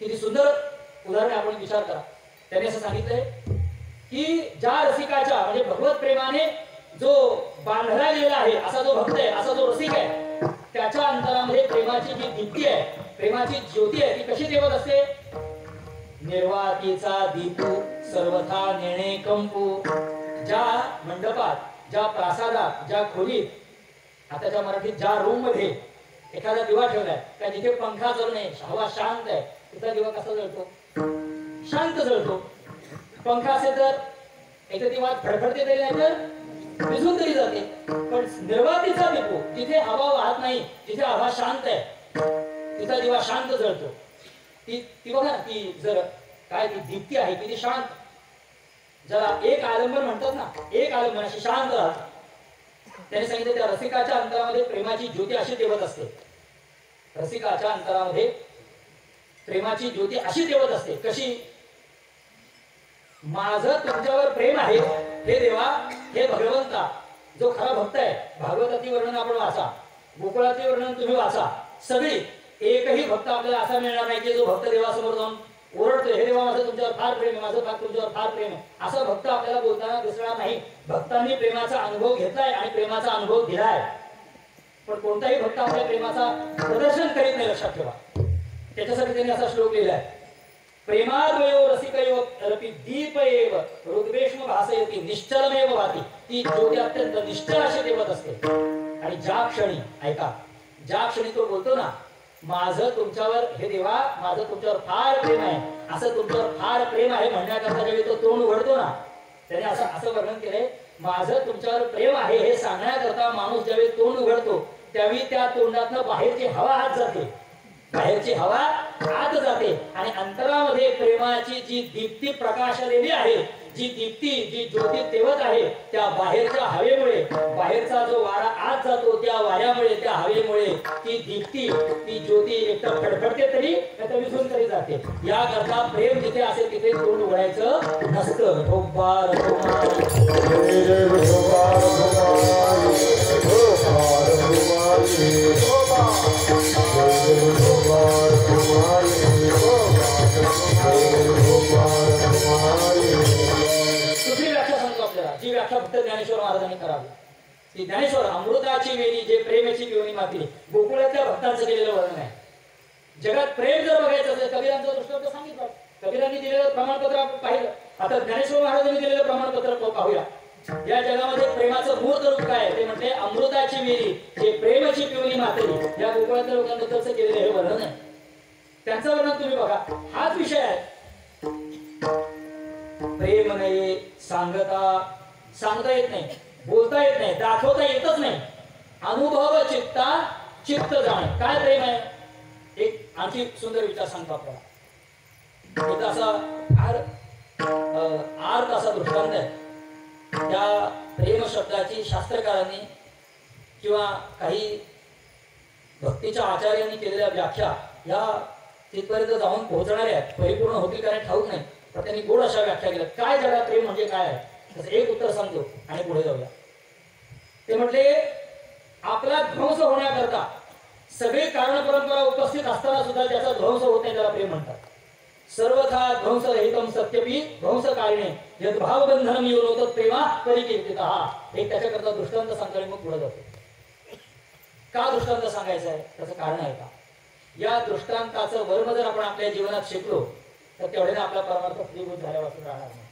किती सुंदर उदाहरण आपण विचार करा. त्याने असं सांगितलंय की ज्या रसिकाच्या म्हणजे भगवत प्रेमाने जो बांधला गेलेला आहे असा जो भक्त आहे, असा जो रसिक आहे, त्याच्या अंतरामध्ये प्रेमाची जी दीप्ती आहे, प्रेमाची ज्योती आहे, ती कशी तेवत असते? निर्वातीचा दीपू सर्वथा नेणे कंपू. ज्या मंडपात, ज्या प्रासादात, ज्या खोलीत, आताच्या मराठीत ज्या रूम मध्ये एखादा दिवा ठेवलाय का जिथे पंखा चालू नाही, हवा शांत आहे, तिथला दिवा कसा जळतो? शांत जळतो. पंखा असेल तर एक दिवा फडफडते तरी नाही तर विझून तरी जाते. पण निर्वातीचा दीपू, जिथे हवा वाहत नाही, जिथे हवा शांत आहे, तिथला दिवा शांत जळतो. ती बघा, ती जर काय ती दीप्ती आहे किती शांत. जरा एक आलंबन म्हणतात ना, एक आलंबन अशी शांत राहते. त्याने सांगितलं त्या रसिकाच्या अंतरामध्ये प्रेमाची ज्योती अशी तेवत असते. रसिकाच्या अंतरामध्ये प्रेमाची ज्योती अशी तेवत असते. कशी? माझं तुमच्यावर प्रेम आहे हे देवा, हे भगवंता, जो खरा भक्त आहे. भागवतातील वर्णन आपण वाचा, गोकुळातील वर्णन तुम्ही वाचा. सगळी एकही भक्त आपल्याला असा मिळणार नाही की जो भक्त देवासमोर जाऊन ओरडतोय, हे देवा माझं तुमच्यावर फार प्रेम आहे, माझं तुमच्यावर फार प्रेम आहे. असं भक्त आपल्याला बोलताना दिसणार नाही. भक्तांनी प्रेमाचा अनुभव घेतलाय आणि प्रेमाचा अनुभव दिलाय. पण कोणताही भक्त आपल्या प्रेमाचा प्रदर्शन करीत नाही, लक्षात ठेवा. त्याच्यासाठी त्यांनी असा श्लोक लिहिलाय, प्रेमाद्वयो रसिकयो रपि दीप एव रुद्वेष्म भासयति निश्चलमेव भाति. ती ज्योती अत्यंत निश्चल अशी तेवत असते. आणि ज्या क्षणी, ऐका, ज्या क्षणी तो बोलतो ना, माझं तुमच्यावर, हे देवा माझं तुमच्यावर फार प्रेम आहे, असं तुमच्यावर फार प्रेम आहे म्हणण्याकरता ज्यावेळी तो तोंड उघडतो ना, त्याने असं वर्णन केलंय, माझं तुमच्यावर प्रेम आहे हे सांगण्याकरता माणूस ज्यावेळी तोंड उघडतो त्यावेळी त्या तोंडातनं बाहेरची हवा आत जाते, बाहेरची हवा आत जाते. आणि अंतरामध्ये प्रेमाची जी दीप्ती प्रकाशलेली आहे, जी दीप्ती, जी ज्योती तेवत आहे, त्या बाहेरच्या हवेमुळे, बाहेरचा जो वारा आत जातो त्या वाऱ्यामुळे, त्या हवेमुळे ती दीप्ती, ती ज्योती एकतर फडफडते तरी नाहीतर विझून तरी जाते. याकरता प्रेम जिथे असेल तिथे तोंड उघडायचं नसतं. ढोबार दुसरी व्याख्या सांगतो आपल्याला, जी व्याख्या फक्त ज्ञानेश्वर महाराजांनी करावी. ती ज्ञानेश्वर अमृताची वेली जे प्रेमाची पिवणी माती, गोकुळातल्या भक्तांचं केलेलं वर्णन आहे. जगात प्रेम जर बघायचं असेल, कबीरांचा दृष्टांत सांगितलं, कबीरांनी दिलेलं प्रमाणपत्र आपण पाहिलं. आता ज्ञानेश्वर महाराजांनी दिलेलं प्रमाणपत्र पाहूया. या जगामध्ये प्रेमाचं मूर्त रूप काय आहे ते म्हटले, अमृताची वेली जे प्रेमाची पिवणी माती, या गोकुळातल्या लोकांबद्दलचं केलेलं हे वर्णन आहे. त्यांचं वर्णन तुम्ही बघा. हाच विषय आहे. प्रेम नाही, सांगता येत नाही, बोलता येत नाही, दाखवता येतच नाही. अनुभव चित्ता चित्त जाणे. काय प्रेम आहे? एक आणखी सुंदर विचार सांगतो आपल्याला. एक असा आर्थ असा दृष्टांत आहे. त्या प्रेम शब्दाची शास्त्रकारांनी किंवा काही भक्तीच्या आचार्यांनी केलेल्या व्याख्या या तिथपर्यंत जाऊन पोहोचणाऱ्या आहेत. परिपूर्ण होतील का नाही ठाऊक नाही, पण त्यांनी गोड अशा व्याख्या केल्या. काय जगात प्रेम म्हणजे काय आहे त्याचं एक उत्तर सांगतो आणि पुढे जाऊया. ते म्हटले, आपला ध्वंस होण्याकरता सगळे कारण परंपरा उपस्थित असताना सुद्धा ज्याचा ध्वंस होत नाही त्याला प्रेम म्हणतात. सर्वथा ध्वंस रहितम सत्यपी ध्वंस काळणे यद्भाव बंधनम योनोत प्रेमा परिकीर्तितः. एक त्याच्याकरता दृष्टांत सांगतो मग पुढे जातो. का दृष्टांत सांगायचं आहे त्याचं कारण आहे का? या दृष्टांताचं वर्म जर आपण आपल्या जीवनात शिकलो तर तेवढ्याने आपला परमार्थ फलीभूत झाल्यापासून राहणार नाही.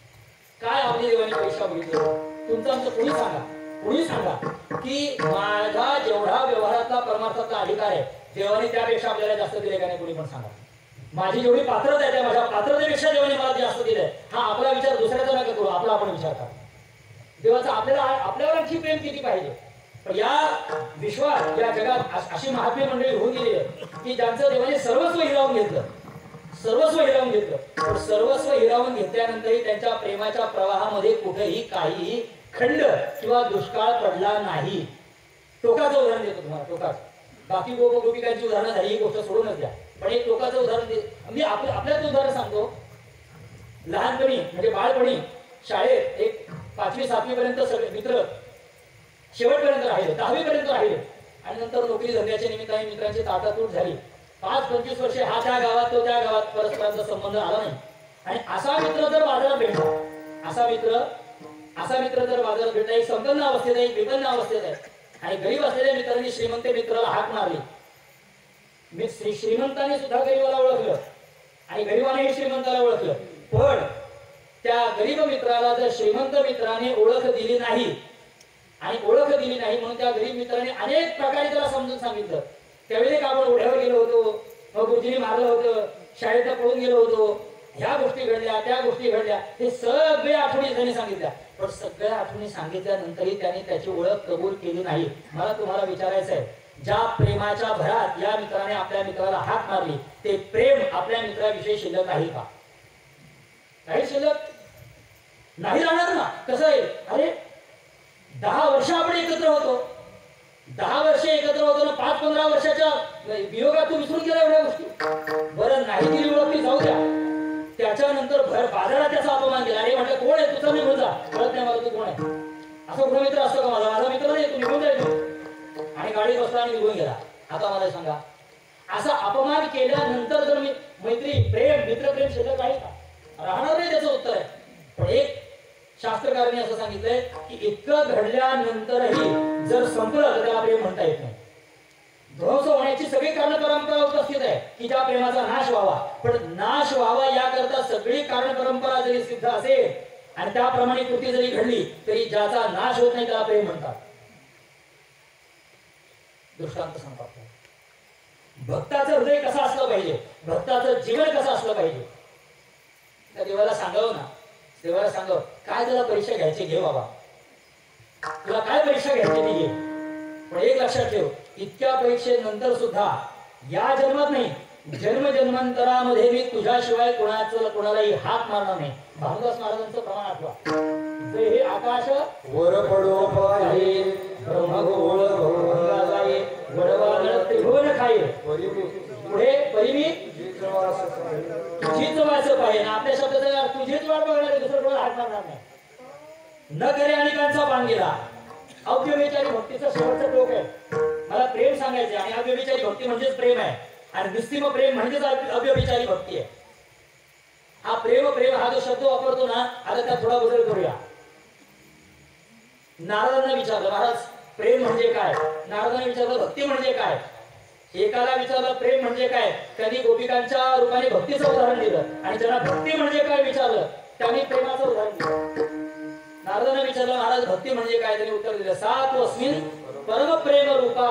काय आपली देवाने परीक्षा बघितली? तुमचं आमचं कोणी सांगा की माझा जेवढा व्यवहारातला परमार्थातला अधिकार आहे देवाने त्यापेक्षा आपल्याला जास्त दिले का नाही? कोणी पण सांगा. माझी जेवढी पात्रता आहे त्या माझ्या पात्रतेपेक्षा देवाने मला जास्त दिलंय. हा आपला विचार दुसऱ्याचा नका करू, आपला आपण विचार करा. देवाचा आपल्यावर आणखी प्रेम किती पाहिजे? पण या विश्वात, या जगात अशी महात्मे मंडळी होऊन गेली आहे की ज्यांचं देवाने सर्वस्व हिरावून घेतलं. पण सर्वस्व हिरावून घेतल्यानंतरही त्यांच्या प्रेमाच्या प्रवाहामध्ये कुठेही काहीही खंड किंवा दुष्काळ पडला नाही. टोकाचं उदाहरण देतो तुम्हाला, टोकाचं. बाकी गोपिकांची उदाहरणं झाली, ही गोष्ट सोडूनच द्या. पण एक टोकाचं उदाहरण मी आपल्याच उदाहरण सांगतो. लहानपणी म्हणजे बाळपणी शाळेत एक 5वी 7वी पर्यंत सगळे मित्र शेवटपर्यंत राहिले, 10वी पर्यंत राहिले आणि नंतर नोकरी धंद्याच्या निमित्ताने मित्रांची ताटातूट झाली. 5-25 वर्षे हा त्या गावात तो त्या गावात परस्परांचा संबंध आला नाही. आणि असा मित्र जर बाजारात भेटला, असा मित्र जर बाजारात भेटला, एक संपन्न अवस्थेत आहे, एक विपन्न अवस्थेत आहे, आणि गरीब असलेल्या मित्रांनी श्रीमंत मित्राला हाक मारली. श्रीमंताने सुद्धा गरीबाला ओळखलं आणि गरीबानेही श्रीमंताला ओळखलं. पण त्या गरीब मित्राला जर श्रीमंत मित्राने ओळख दिली नाही म्हणून त्या गरीब मित्राने अनेक प्रकारे त्याला समजून सांगितलं. त्यावेळी आपण ओढ्यावर गेलो होतो, मग गुरुजींनी मारलं होतं, शाळेत पळून गेलो होतो, ह्या गोष्टी घडल्या, त्या गोष्टी घडल्या, हे सगळे आठवणी त्यांनी सांगितल्या. पण सगळ्या आठवणी सांगितल्यानंतरही त्याने त्याची ओळख कबूल केली नाही. मला तुम्हाला विचारायचं आहे, ज्या प्रेमाच्या भरात या मित्राने आपल्या मित्राला हाक मारली, ते प्रेम आपल्या मित्राविषयी शिल्लक आहे का? काही शिल्लक नाही राहणार ना. कसं आहे, अरे 10 वर्ष आपण एकत्र होतो, 10 वर्ष एकत्र होतो ना, 5-15 वर्षाच्या वियोगात तू विसरून गेला एवढ्या गोष्टी. बरं नाही दिली ओळख ती जाऊ द्या, त्याच्यानंतर भर बाजारात त्याचा अपमान केला. अरे म्हटलं कोण आहे तुझा, निघून जा, कळत नाही मला तू कोण आहे. असा कुठला मित्र असतो का माझा मित्र नाही, तू निघून जायचो, आणि गाडीत बसला आणि निघून गेला. आता मला सांगा, असा अपमान केल्यानंतर जर मैत्री प्रेम मित्रप्रेम शिल्लक आहे का? राहणार नाही. त्याचं उत्तर आहे. पण एक शास्त्रकारांनी असं सांगितलंय की इतकं घडल्यानंतरही जर संपलं तर त्याला प्रेम म्हणता येत नाही. ध्वंस होण्याची सगळी कारण परंपरा उपस्थित आहे की ज्या प्रेमाचा नाश व्हावा. पण नाश व्हावा याकरता सगळी कारण परंपरा जरी सिद्ध असेल आणि त्याप्रमाणे कृती जरी घडली तरी ज्याचा नाश होत नाही त्याला प्रेम म्हणतात. दृष्टांत सांगतात, भक्ताचं हृदय कसं असलं पाहिजे, भक्ताचं जीवन कसं असलं पाहिजे. त्या देवाला सांगावं ना, देवाला सांगावं काय तुला परीक्षा घ्यायची घे बाबा, तुला काय परीक्षा घ्यायची ती घे. पण एक लक्षात ठेव, इतक्या परीक्षेनंतर सुद्धा या जन्मात नाही, जन्मजन्मांतरामध्ये मी तुझ्याशिवाय कोणालाही हात मारणार नाही. भानुदास महाराजांचं प्रमाण आठवा, जे हे आकाश वर पडो पाहे, ब्रह्मगोळ भंगा जाये, वडवादळ त्रिभुवन खाये, पुढे परिमी तुझीच वाच पाहिजे ना. आपल्या शब्दाचा तुझीच वाट बघणार, दुसरं कोणाला हात मारणार नाही. न करे अनेकांचा बाण गेला. अव्यभिचारी भक्तीचं शेवटचं टोक आहे. मला प्रेम सांगायचे आणि अव्यभिचारी भक्ती म्हणजेच प्रेम आहे, आणि निस्सीम प्रेम म्हणजेच अव्यभिचारी भक्ती आहे. हा प्रेम हा जो शब्द वापरतो ना, आता त्यात थोडा बदल करूया. नारदांना विचारलं, महाराज प्रेम म्हणजे काय? नारदांना विचारलं भक्ती म्हणजे काय? एकाला विचारलं प्रेम म्हणजे काय, त्यांनी गोपिकांच्या रूपाने भक्तीचं उदाहरण दिलं, आणि ज्यांना भक्ती म्हणजे काय विचारलं त्यांनी प्रेमाचं उदाहरण दिलं. नारदांना विचारलं महाराज भक्ती म्हणजे काय, त्यांनी उत्तर दिलं सात्वस्मिन् परम प्रेम रूपा.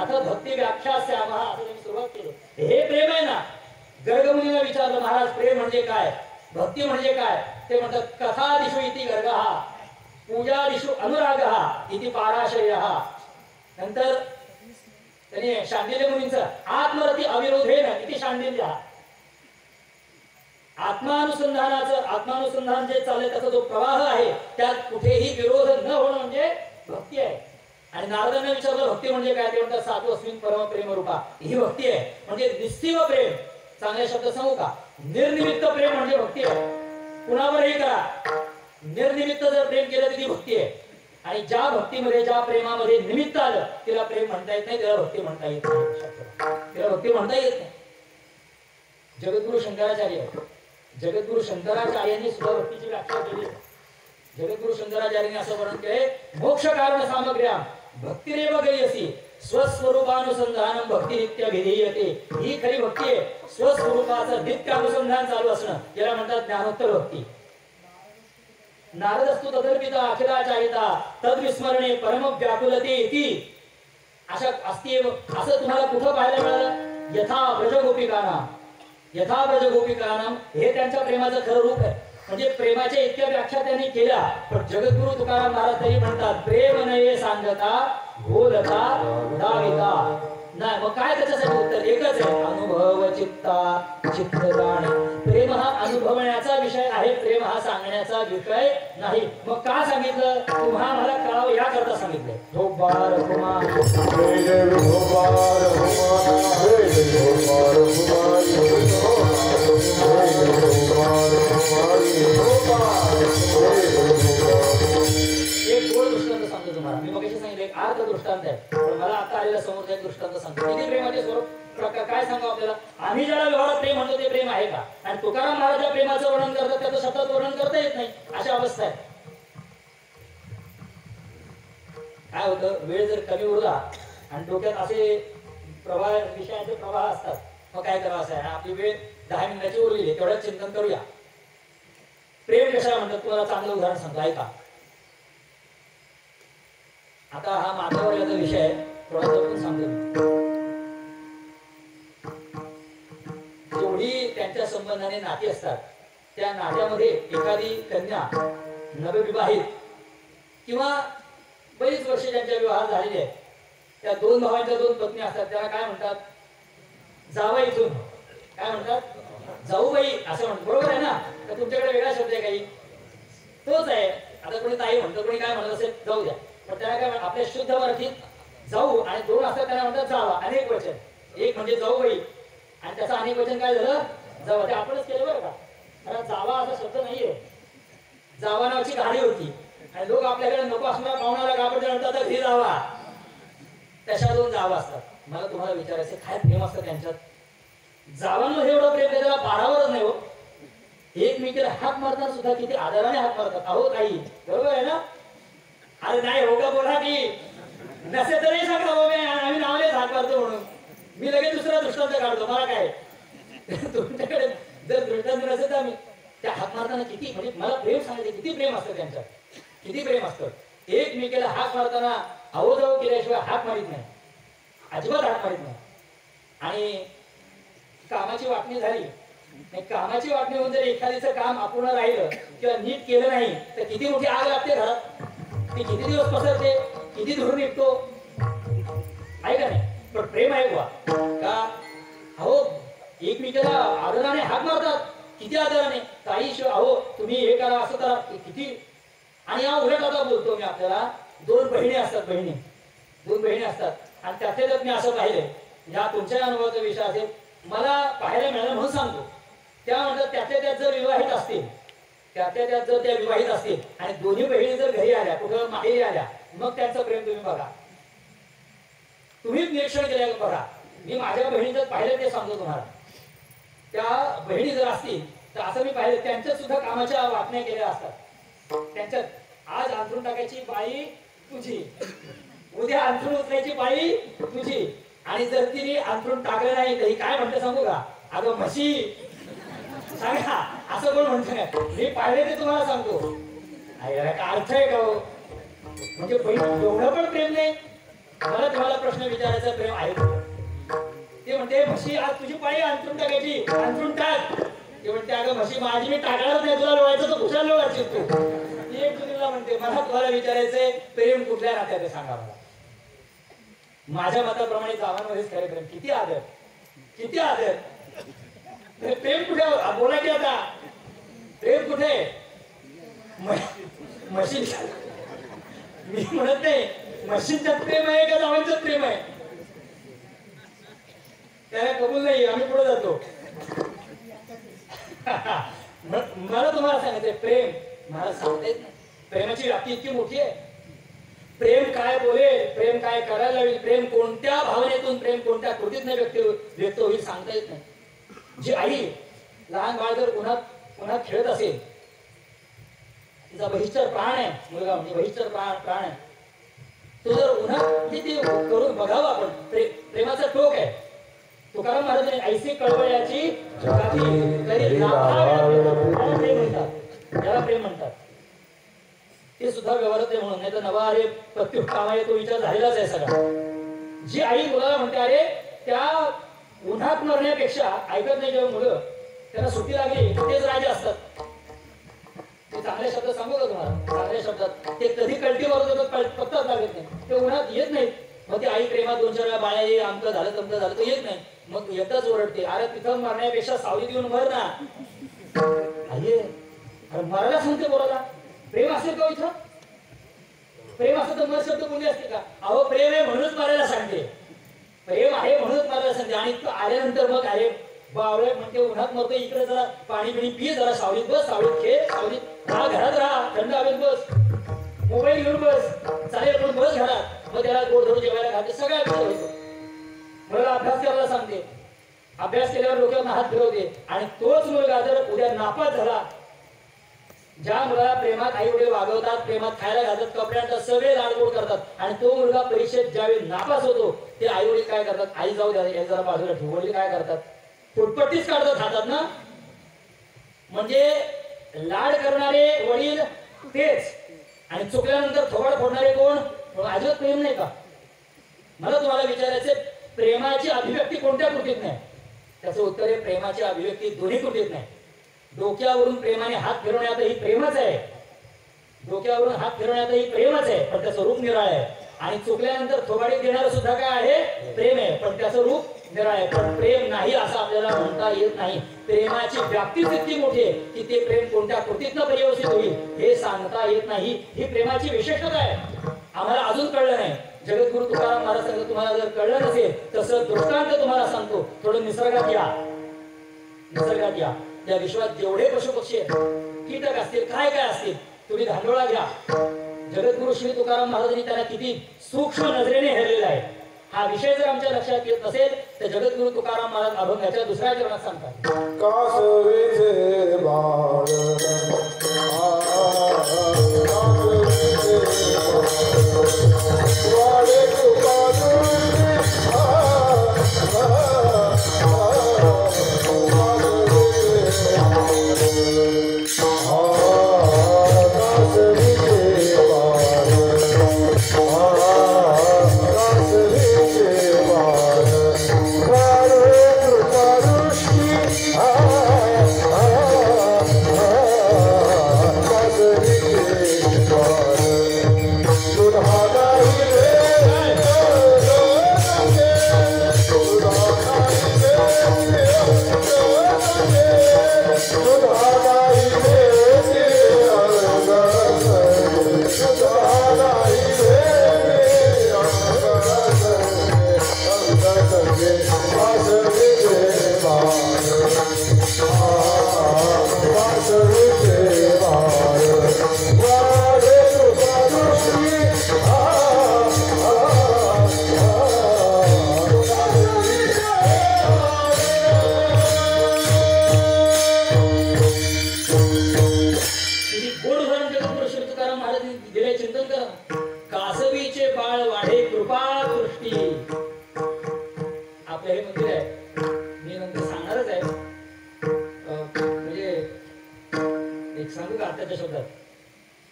आता भक्ती व्याख्या श्यामा असं त्यांनी सुरुवात केली. हे प्रेम आहे ना. गर्गमुनीला विचारलं महाराज प्रेम म्हणजे काय, भक्ती म्हणजे काय, ते म्हणतात कथादिषु इति गर्गः, पूजादिषु अनुरागः इति पाराशयः. नंतर त्यांनी शांडिल्य मुनींचं आत्मरती अविरोधेन इति शांडिल्यः. आत्मानुसंधान जे चाललंय त्याचा जो प्रवाह आहे त्यात कुठेही विरोध न होणं म्हणजे भक्ती आहे. आणि नारदांना विचारलं भक्ती म्हणजे काय, ते म्हणतात सात्वस्मिन् परम प्रेम रूपा. ही भक्ती आहे. म्हणजे निस्सीम प्रेम, चांगले शब्द सांगू का, निर्निमित्त प्रेम म्हणजे भक्ती आहे. कुणावरही करा, निर्निमित्त जर प्रेम केलं तर ती भक्ती आहे. आणि ज्या भक्तीमध्ये ज्या प्रेमामध्ये निमित्त आलं तिला प्रेम म्हणता येत नाही, त्याला भक्ती म्हणता येत नाही. तिला भक्ती म्हणता येत नाही. जगद्गुरु शंकराचार्यांनी सुद्धा भक्तीची व्याख्या केली. जगद्गुरु शंकराचार्यांनी असं वर्णन केले, मोक्ष कारण सामग्र्या भक्तिरेव गयसी स्वस्वरूपानुसंधानम भक्ती नित्यभिधीयते. ही खरी भक्ती आहे. स्वस्वरूपाचं नित्य अनुसंधान चालू असणं याला म्हणतात ज्ञानोत्तर भक्ती. नारदस्तु तदर्पिता अखिलाचारिता तद्विस्मरणे परम व्याकुलते इति. अशा असती असं तुम्हाला कुठं पाहायला मिळालं? यथा ब्रजगोपिकानाम हे त्यांच्या प्रेमाचं खरं रूप आहे. म्हणजे प्रेमाच्या इतक्या व्याख्या त्यांनी केल्या. पण जगद्गुरु तुकाराम महाराज तरी म्हणतात प्रेम नये सांगता बोलता दाविता नाही. मग काय त्याच्यासाठी उत्तर एकच आहे, अनुभव चित्ता चित्त जाणे. प्रेम हा अनुभवण्याचा विषय आहे, प्रेम हा सांगण्याचा विषय नाही. मग का सांगितलं? तुम्हा मला कळावं याकरता सांगितलं. एक गोड दृष्टांत सांगतो तुम्हाला. मी मगाशी सांगितलं एक अर्थ दृष्टांत आहे, पण मला आता आलेला समोर एक दृष्टांत सांगतो. किती प्रेमाचे स्वरूप प्रकार काय सांगावं आपल्याला. आम्ही ज्याला व्यवहारात प्रेम म्हणतो ते प्रेम आहे का? आणि तुकाराम महाराज प्रेमाचं वर्णन करतात त्याचं शब्दात वर्णन बसताय. काय होतं, वेळ जर कमी उरला आणि डोक्यात असे विषयाचे प्रवाह असतात, मग काय करावं असं आहे, आपली वेळ 10 मिनिटाची उरलेली आहे, तेवढ्यात चिंतन करूया. प्रेम कशाला म्हणतात तुम्हाला चांगलं उदाहरण सांगतो, ऐका. आता हा माथ्यावरचा विषय आहे, थोडा जपून सांगतो. जेवढी त्यांच्या संबंधाने नाती असतात, त्या नात्यामध्ये एखादी कन्या नवविवाहित किंवा बरीच वर्ष ज्यांच्या विवाह झालेले आहेत, त्या 2 भावांच्या 2 पत्नी असतात, त्याला काय म्हणतात, जावईतून. काय म्हणतात, जाऊबाई असं म्हणतात. बरोबर आहे ना? तर तुमच्याकडे वेगळा शब्द आहे काही, तोच आहे. आता कोणी ताई म्हणतो, कोणी काय म्हणत असेल, जाऊ द्या. पण त्याला काय, आपल्या शुद्ध मराठीत जाऊ आणि 2 असतात, त्याला म्हणतात जावा. अनेक वचन, एक म्हणजे जाऊबाई आणि त्याचं अनेक वचन काय झालं, जावा. ते आपणच केलं बरं का. कारण जावा असा शब्द नाहीये. जावा नावाची गाडी होती आणि लोक आपल्याकडे नको असणारा पाहुणाला घाबरते, म्हणतात घरी जावा. तशा 2 जावा असतात. मला तुम्हाला विचारायचं, काय प्रेम असतं त्यांच्यात? जावांमध्ये एवढं प्रेम त्याला पारावरच नाही हो. एकमेकीला हात मारताना सुद्धा किती आदराने हात मारतात. अहो काही, बरोबर आहे ना? अरे नाही हो का, बोला की नसे तर नाही सांगा हो, आम्ही नावलेच हात मारतो म्हणून. मी लगेच दुसरा दृष्टांत काढतो, मला काय. तुमच्याकडे जर दृष्टांत नसेल तर त्या हात मारताना किती, म्हणजे मला प्रेम सांगायचं, किती प्रेम असतं त्यांच्यात, किती प्रेम असतं. एकमेकीला हात मारताना अहो जाऊ केल्याशिवाय हात मारित नाही, अजिबात हात मारित नाही. आणि कामाची वाटणी झाली, कामाची वाटणी होऊन जर एखाद्याचं काम अपूर्ण राहिलं किंवा नीट केलं नाही तर किती मोठी आग लागते घरात, ती किती दिवस पसरते, किती धूर निघतो, आहे का नाही? पण प्रेम आहे बुवा का, अहो एकमेकाला आदराने हात मारतात, किती आदराने. काही अहो तुम्ही हे करा, असं करा, किती. आणि या उलट आता बोलतो मी, आपल्याला 2 बहिणी असतात, 2 बहिणी असतात आणि त्यातल्या मी असं पाहिलंय, या तुमच्या अनुभवाचा विषय असेल, मला पाहायला मिळालं म्हणून सांगतो. त्या म्हणतात त्यातल्या त्यात जर विवाहित असतील, त्यातल्या त्यात जर त्या विवाहित असतील आणि दोन्ही बहिणी जर घरी आल्या, कुठं माहेरी आल्या, मग त्यांचं प्रेम तुम्ही बघा, तुम्हीच निरीक्षण केलं बघा. मी माझ्या बहिणीचं पाहिलं ते सांगतो तुम्हाला. त्या बहिणी जर असतील तर असं मी पाहिलं, त्यांच्यात सुद्धा कामाच्या वाटण्या केलेल्या असतात. त्यांच्यात आज अंथरूण टाकायची बाई तुझी, उद्या अंथरूण उचलायची बाई तुझी. आणि जर तिने अंथरूण टाकलं नाही तर ही काय म्हणते सांगू का, अगं म्हशी, सांगा असं कोण म्हणतं. मी पाहिले ते तुम्हाला सांगतो. का अर्थ आहे का हो? म्हणजे बहीण एवढं पण प्रेम नाही. मला तुम्हाला प्रश्न विचारायचा, प्रेम आहे ते म्हणते म्हशी आज तुझी पाळी अंथरूण टाकायची, अंथरूण टाक. ते म्हणते अगं म्हशी माझी मी टाकणारच नाही, तुला लोळायचं तर कुशाला लोळायची तू. एक तुला म्हणते. मला तुम्हाला विचारायचंय, प्रेम कुठल्या नात्यात आहे सांगा मला. माझ्या मताप्रमाणे जावांमध्येच खरे प्रेम. किती आदर, किती आदर. प्रेम कुठे बोला की आता, प्रेम कुठे म्हशी. मी म्हणत नाही म्हशींच्यात प्रेम आहे का जावांच्यात प्रेम आहे, त्याला कबूल नाही. आम्ही पुढे जातो. मला तुम्हाला सांगायचंय, प्रेम मला सांगता येत नाही. प्रेमाची व्याप्ती इतकी मोठी आहे. प्रेम काय बोलेल, प्रेम काय करायला होईल, प्रेम कोणत्या भावनेतून, प्रेम कोणत्या कृतीतून व्यक्त होईल सांगता येत नाही. जी आई लहान बाळ जर उन्हात खेळत असेल, तिचा बहिष्ठर प्राण आहे, मुलगा म्हणजे बहिष्ठर प्राण आहे, तो जर उन्हात किती करून बघावा आपण. प्रेमाचा टोक आहे. तुकाराम महाराजांनी ऐसी कळवळ्याची प्रेम म्हणतात, त्याला प्रेम म्हणतात. ते सुद्धा व्यवहारात आहे म्हणून, नाही तर नवा अरे प्रत्युत कामाये तो विचार झालेलाच आहे सगळा. जी आई मुलाला म्हणते, अरे त्या उन्हात मरण्यापेक्षा, ऐकत नाही जेव्हा मुलं, त्यांना सुट्टी लागली तेच राजे असतात. ते चांगल्या शब्दात सांगू का तुम्हाला, चांगल्या शब्दात ते कधी कल्टी मारत पत्ताच लागत नाही. ते उन्हात येत नाहीत. मग ती आई प्रेमात 2-4 वेळा बाळा ये, आमचं झालं तमचं झालं, तो येत नाही. मग एकदाच ओरडते, अरे तिथं मरण्यापेक्षा सावलीत येऊन मर ना. अरे मरायला सांगते बोलायला. प्रेम असेल का इथं? प्रेम असं तर मर शब्द बोलले असते का? अहो प्रेम आहे म्हणूनच मरायला सांगते, प्रेम आहे म्हणूनच मरायला सांगते. आणि तो आल्यानंतर मग अरे बावळे म्हणते उन्हात मरतो, इकडे जरा पाणी पिणी पी, जरा सावलीत बस, सावलीत खेळ, सावलीत राहा, घरात राहा, थंड हवेत बस, मोबाईल घेऊन बस, चालेल पण बस घरात. मग त्याला गोडधोड जेवायला घालते, सगळ्या विचार होतो. मुलाला अभ्यास करायला सांगते, अभ्यास केल्यावर डोक्यावर हात फिरवते. आणि तोच मुलगा जर उद्या नापास झाला ज्या मुलाला प्रेमात आई वडील वागवतात, प्रेमात खायला घालतात, कपड्यांचा सगळे लाडगोड करतात आणि तो मुलगा परीक्षेत ज्यावेळी नापास होतो ते आई वडील काय करतात, आई जाऊ द्या हे जरा बाजूला ठेव, वडील काय करतात, फुटपट्टीच काढतात हातात ना. म्हणजे लाड करणारे वडील तेच आणि चुकल्यानंतर थोबाड फोडणारे कोण? अजिबात प्रेम नाही का? मला तुम्हाला विचारायचे, प्रेमाची अभिव्यक्ती कोणत्या कृतीत नाही? त्याचं उत्तर आहे प्रेमाची अभिव्यक्ती दोन्ही कृतीत नाही. डोक्यावरून प्रेमाने हात फिरवण्यातही प्रेमच आहे, डोक्यावरून हात फिरवण्यातही प्रेमच आहे, पण त्याचं रूप निराळ आहे. आणि चुकल्यानंतर थोबाडीत देणारं सुद्धा काय आहे? प्रेम आहे, पण त्याचं रूप निराळ आहे. पण प्रेम नाही असं आपल्याला म्हणता येत नाही. प्रेमाची व्याप्तीच इतकी मोठी आहे की ते प्रेम कोणत्या कृतीतनं परिवर्तित होईल हे सांगता येत नाही. ही प्रेमाची विशेषता आहे, आम्हाला अजून कळलं नाही. जगद्गुरु तुकाराम महाराज सांगतो, तुम्हाला जर कळलं नसेल तसं दृष्टांत तुम्हाला सांगतो. थोडं निसर्गात या, निसर्गात या. या विश्वात जेवढे पशु पक्षी आहेत, कीटक असतील, काय काय असतील, तुम्ही धांडोळा घ्या. जगद्गुरु श्री तुकाराम महाराजांनी त्यांना किती सूक्ष्म नजरेने हेरलेला आहे. हा विषय जर आमच्या लक्षात येत नसेल तर जगद्गुरु तुकाराम महाराज अभंगाच्या दुसऱ्या चरणात सांगतात,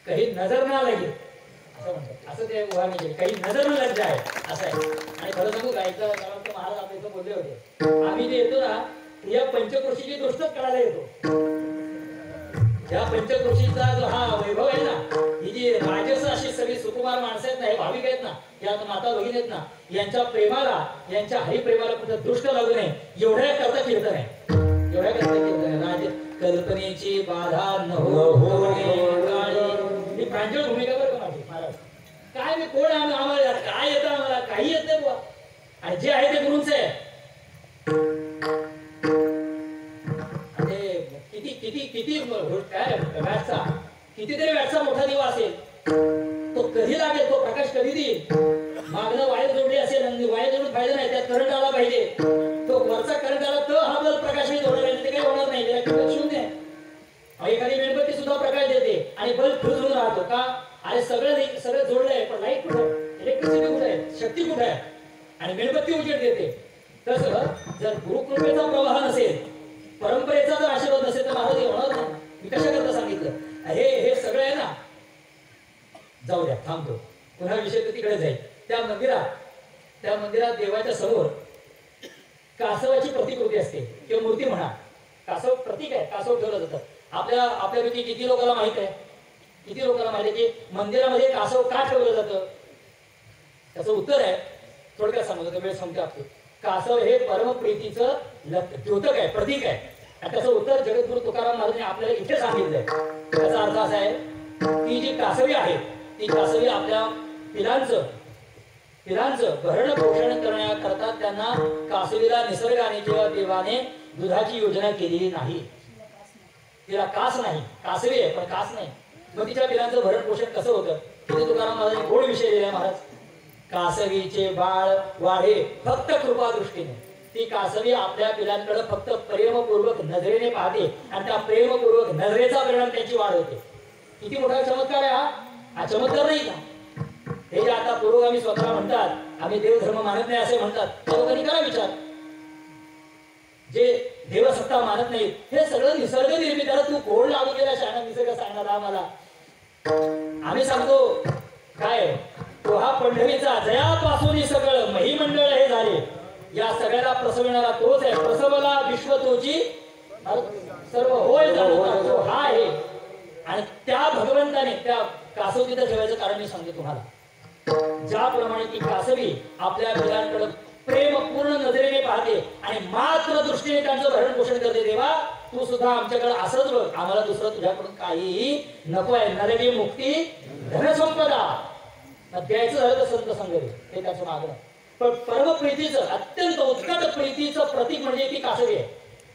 काही नजर ना लगे असं म्हणतात, असं ते उदाहरण केले, काही नजर न लग जाय असं आहे. आणि खरं सांगू का, एकदा महाराज आपल्या इथं बोलले होते, आम्ही जे येतो ना या पंचकृषीची दृष्टच करायला येतो. या पंचकृषीचा जो हा वैभव आहे ना, ही जी राजस अशी सगळी सुकुमार माणसं आहेत ना, हे भाविक आहेत ना, या माता भगिनी आहेत ना, यांच्या प्रेमाला, यांच्या हरिप्रेमाला कुठं दृष्ट लागू नये एवढ्या करता कीर्तन आहे, एवढ्या करता कीर्तन आहे. राज कल्पनेची बाधा न ही प्रांजळ भूमिका बरं का माझी महाराज. काय मी कोण आहे, आम्हाला काय येतं, आम्हाला काही येत नाही बुवा, आणि जे आहे ते गुरुंच आहे. किती किती किती काय व्याटचा, कितीतरी व्याटचा मोठा दिवा असेल, तो कधी लागेल, तो प्रकाश कधी देईल. मागणं वायर जोडली असेल आणि वायर जोडून फायदा नाही, त्यात करंट आला पाहिजे. तो वरचा करंट आला तर हा बल्ब प्रकाशित होणार आहे, ते काही होणार नाही, त्याला शून्य आहे. एखादी मेणबत्ती सुद्धा प्रकाश देते आणि बल्ब फिरून राहतो का? अरे सगळं जोडलंय, पण लाईट कुठे आहे, इलेक्ट्रिसिटी कुठे आहे, शक्ती कुठे आहे, आणि मेणबत्ती उजेड देते. तसं जर गुरुकृपेचा प्रवाह नसेल, परंपरेचा जर आशीर्वाद नसेल तर महाराज होणार नाही. मी कशा करता सांगितलं, हे सगळं आहे ना. जाऊ द्या, थांबतो, पुन्हा विषय तर तिकडे जाईल. त्या मंदिरात देवाच्या समोर कासवाची प्रतिकृती असते किंवा मूर्ती म्हणा, कासव प्रतीक आहे, कासव ठेवलं जातं. आपल्यापैकी किती लोकांना माहित आहे, किती लोकांना माहिती आहे की मंदिरामध्ये कासव का ठेवलं जातं? त्याचं उत्तर आहे, थोडक्यात सांगतो, वेळ संपते आपली. कासव हे परमप्रीतीचं द्योतक आहे, प्रतीक आहे. आणि त्याचं उत्तर जगद्गुरु तुकाराम महाराजांनी आपल्याला इथे सांगितलंय. त्याचा अर्थ असा आहे की जी कासवी आहे ती कासवी आपल्या पिलांचं भरण पोषण करण्याकरता त्यांना कासवीला निसर्गाने किंवा देवाने दुधाची योजना केलेली नाही. तिला कास नाही, कासवी आहे पण कास नाही. मग तिच्या पिलांचं भरण पोषण कसं होतं? तिथे तुकाराम महाराजांनी गोड विषय दिलाय महाराज. कासवीचे बाळ वाढे फक्त कृपा दृष्टीने. ती कासवी आपल्या पिलांकडे फक्त प्रेमपूर्वक नजरेने पाहते आणि त्या प्रेमपूर्वक नजरेचा परिणाम त्यांची वाढ होते. किती मोठा चमत्कार आहे हा चमत्कार नाही का? हे जे आता पुरोगामी स्वतः म्हणतात आम्ही देवधर्म मानत नाही असे म्हणतात, त्या लोकांनी करा विचार. जे देवसत्ता मानत नाही हे सगळं निसर्ग निर्मित आहे. तू कोण लागू केला शाळा निसर्ग सांगणार आम्हाला? आम्ही सांगतो काय तो हा पंढरीचा जयापासून सगळं महिमंडळ हे झाले. या सगळ्याला प्रसविणारा तोच आहे. प्रसवला विश्व तोची सर्व होय तो हा आहे. आणि त्या भगवंताने त्या कासवतीचं ठेवायचं कारण मी सांगतो तुम्हाला. ज्याप्रमाणे ती कासवी आपल्या मुलांकडे प्रेम पूर्ण नजरेने पाहते आणि मात्र दृष्टीने त्यांचं भरण पोषण करते, देवा तू सुद्धा आमच्याकडे असंच बघ, आम्हाला दुसरं तुझ्याकडून काहीही नको आहे. नरकी मुक्ती धनसंपदा द्यायचं झालं तर संत संगती हे त्याचं मागणं. पण परमप्रीतीचं अत्यंत उत्कट प्रीतीचं प्रतीक म्हणजे ती कासवी आहे.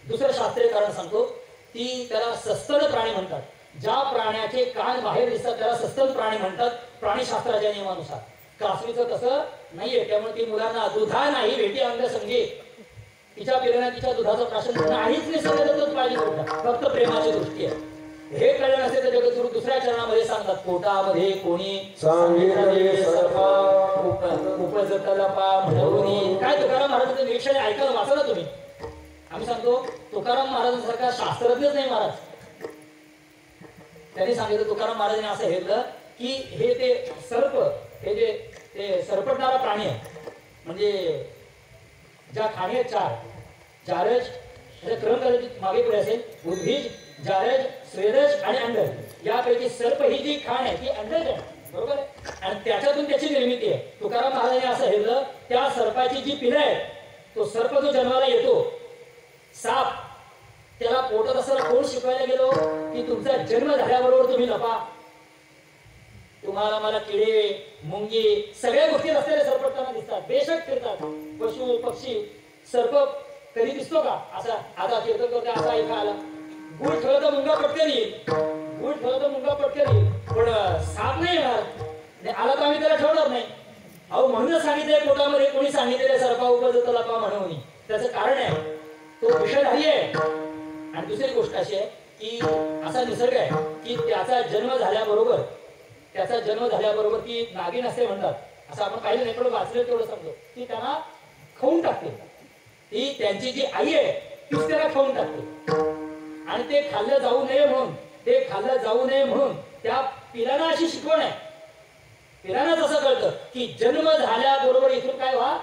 दुसरं शास्त्रीय कारण सांगतो, ती त्याला सस्तन प्राणी म्हणतात. ज्या प्राण्याचे कान बाहेर दिसतात त्याला सस्तन प्राणी म्हणतात प्राणीशास्त्राच्या नियमानुसार. कासवीचं तसं नाहीये. त्यामुळे ती मुलांना दुधा नाही भेटी अंग संगे, तिच्या पिल्यांना तिच्या दुधाचं प्राशन नाहीच निसर्गातच पाहिजे होता, फक्त प्रेमाची दृष्टी आहे. हे कळलं नसेल तर जगद्गुरु दुसऱ्या चरणामध्ये सांगतात, पोटामध्ये कोणी काय तुकाराम महाराजांचं निरीक्षण ऐकायला वाचा ना तुम्ही. आम्ही सांगतो तुकाराम महाराजांसारखा शास्त्रज्ञच नाही महाराज. त्यांनी सांगितलं तुकाराम महाराजांनी असं हेरलं की हे ते सर्प हे जे ते सरपटणारा प्राणी आहे, म्हणजे ज्या खाणी आहेत चार, जारज म्हणजे क्रम कदाचित मागे पुढे असेल, उद्भिज, जारज, स्वेदज आणि अंडज, यापैकी सर्प ही जी खाण आहे ती अंडज आहे, बरोबर आहे. आणि त्याच्यातून त्याची निर्मिती आहे. तुकाराम महाराजांनी असं हेरलं, त्या सर्पाची जी पिलं आहे, तो सर्प जो जन्माला येतो साप, त्याला पोटात असताना कोण शिकवायला गेलो की तुमचा जन्म झाल्याबरोबर तुम्ही लपा. तुम्हाला मला किडे मुंगी सगळ्या गोष्टी रस्त्याला सरपटताना दिसतात, बेशक फिरतात, पशु पक्षी. सर्प कधी दिसतो का असा? आता कीर्तन करते असा एका आला, गुळ ठेवलं तर मुंगा पटकन येईल, गुळ ठेवलं तर मुंगा पटकन येईल, पण साप नाही येणार. आला तर आम्ही त्याला ठेवणार नाही. अहो म्हणूनच सांगितलंय पोटामध्ये कोणी सांगितलेलं सर्पा उपजत लपा म्हणून. त्याचं कारण आहे तो विषधारी आहे. आणि दुसरी गोष्ट अशी आहे की असा निसर्ग आहे की त्याचा जन्म झाल्याबरोबर ती नागिन असे म्हणतात, असं आपण पाहिलं नाही पण वाचलं तेवढं समजतो, ती त्यांना खाऊन टाकते. ती त्यांची जी आई आहे तीच त्याला खाऊन टाकते. आणि ते खाल्लं जाऊ नये म्हणून त्या पिलांना अशी शिकवण आहे. पिलांनाच असं कळतं की जन्म झाल्याबरोबर इथून काय व्हा,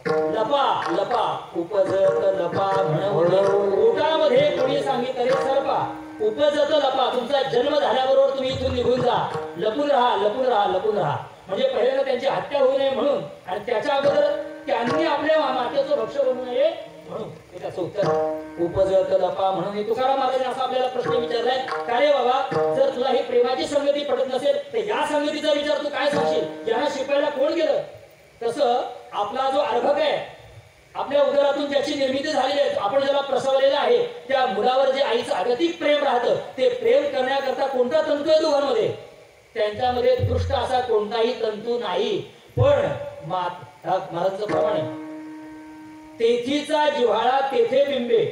लपा लपा उपजत लपा म्हणून. पोटामध्ये कोणी सांगितले सर्पा उपजत लपा, तुमचा जन्म झाल्याबरोबर तुम्ही इथून निघून जा, लपून राहा. म्हणजे पहिल्यांदा त्यांची हत्या होऊ नये म्हणून, आणि त्याच्या अगोदर त्यांनी आपल्या मातेचं भक्ष बनू नये म्हणून. हे त्याचं उत्तर उपजत लपा म्हणून. तुकाराम महाराजांनी असा आपल्याला प्रश्न विचारलाय, काय रे बाबा, जर तुला ही प्रेमाची संगती पडत नसेल तर या संगतीचा विचार तू काय सांगशील? यांना शिकवायला कोण गेलं? तसं आपला जो अर्भक आहे, आपल्या उदरातून ज्याची निर्मिती झालेली आहे, आपण ज्याला प्रसवलेलं आहे, त्या मुलावर जे आईचं अगतिक प्रेम राहतं, ते प्रेम करण्याकरता कोणता तंतू आहे दोघांमध्ये? त्यांच्यामध्ये दृष्ट असा कोणताही तंतू नाही. पण महाराजांचं प्रमाणे तेथीचा जिव्हाळा तेथे बिंबे,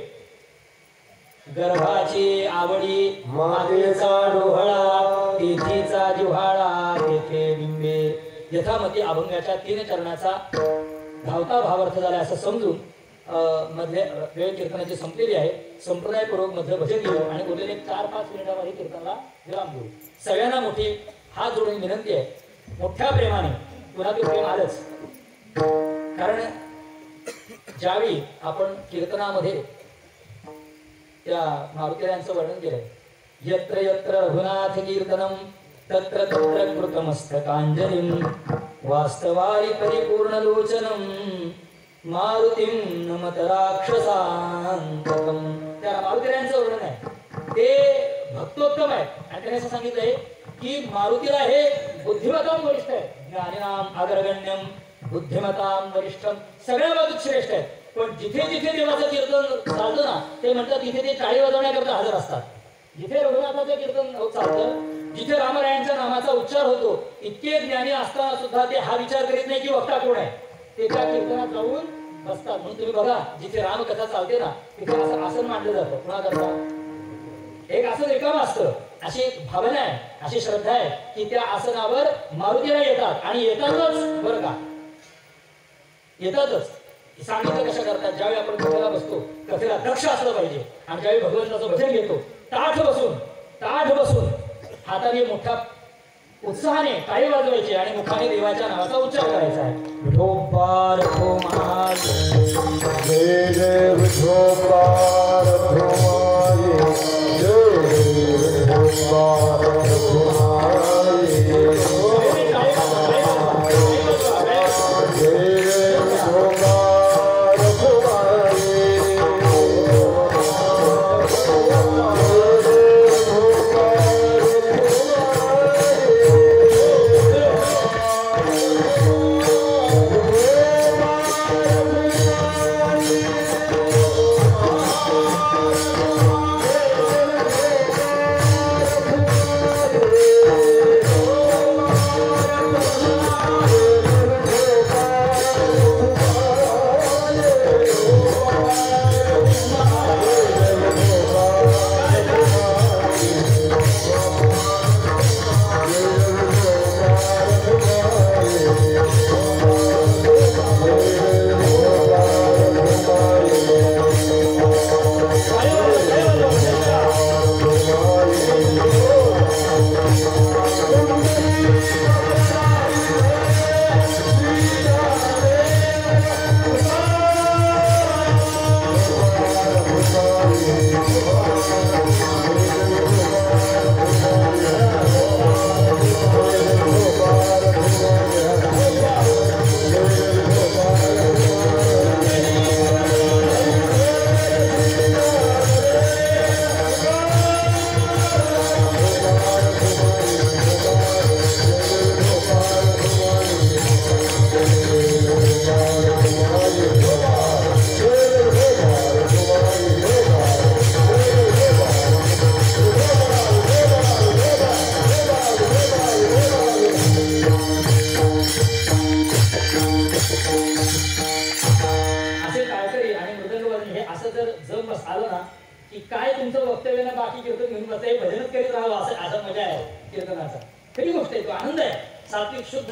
गर्भाची आवडी मातेचा डोहळा, तेथीचा जिव्हाळा तेथे बिंबे. यथामती अभंगाच्या 3 चरणाचा धावता भावार्थ झाला असं समजून मधले वेळ कीर्तनाची संपलेली आहे. संप्रदायपूर्वक मधलं भजन घेऊ आणि उरलेले 4-5 मिनिटांमध्ये कीर्तनाला विराम देऊ. सगळ्यांना मोठी हात जोडून विनंती आहे, मोठ्या प्रेमाने, पुन्हा ते प्रेम आलंच. कारण ज्यावेळी आपण कीर्तनामध्ये त्या मारुतीरायांचं वर्णन केलंय, यत्र यत्र रघुनाथ कीर्तनम तत्र तत्र कृतमस्तकांजलिं वास्तवारि परिपूर्ण लोचनम मारुतिं नमत राक्षसांतकम. त्या मारुतीरायांचं वर्णन आहे, ते भक्तोत्तम आहे. आणि त्याने असं सांगितलंय की मारुतीला हे बुद्धिमतां वरिष्ठ आहे, ज्ञानिनाम अग्रगण्यम बुद्धिमतां वरिष्ठम, सगळ्या बाजूत श्रेष्ठ आहे. पण जिथे जिथे देवाचं कीर्तन चालतं ना, ते म्हणतात तिथे ते टाळी वाजवण्याकरता हजर असतात. जिथे रघुनाथाचं कीर्तन चालतं, जिथे रामरायांच्या नामाचा उच्चार होतो, इतके ज्ञानी असताना सुद्धा ते हा विचार करीत नाही की वक्ता कोण आहे, ते त्या कीर्तनात जाऊन बसतात. म्हणून तुम्ही बघा, जिथे रामकथा चालते ना तिथे असं आसन मांडलं जातं. कुणाकरता? एक आसन रिकामं असतं अशी एक भावना आहे, अशी श्रद्धा आहे की त्या आसनावर मारुतीला येतात आणि येतातच बरं का, येतातच. सांगितलं कशा करतात, ज्यावेळी आपण कथेला बसतो कथेला दक्ष असलं पाहिजे आणि ज्यावेळी भगवंताचं भजन घेतो ताठ बसून हाताने मोठ्या उत्साहाने टाळी वाजवायची आणि मुखाने देवाच्या नावाचा उच्चार करायचा आहे. विठोबा रखुमाई जय जय विठोबा रखुमाई जय विठोबा रखुमाई जय विठोबा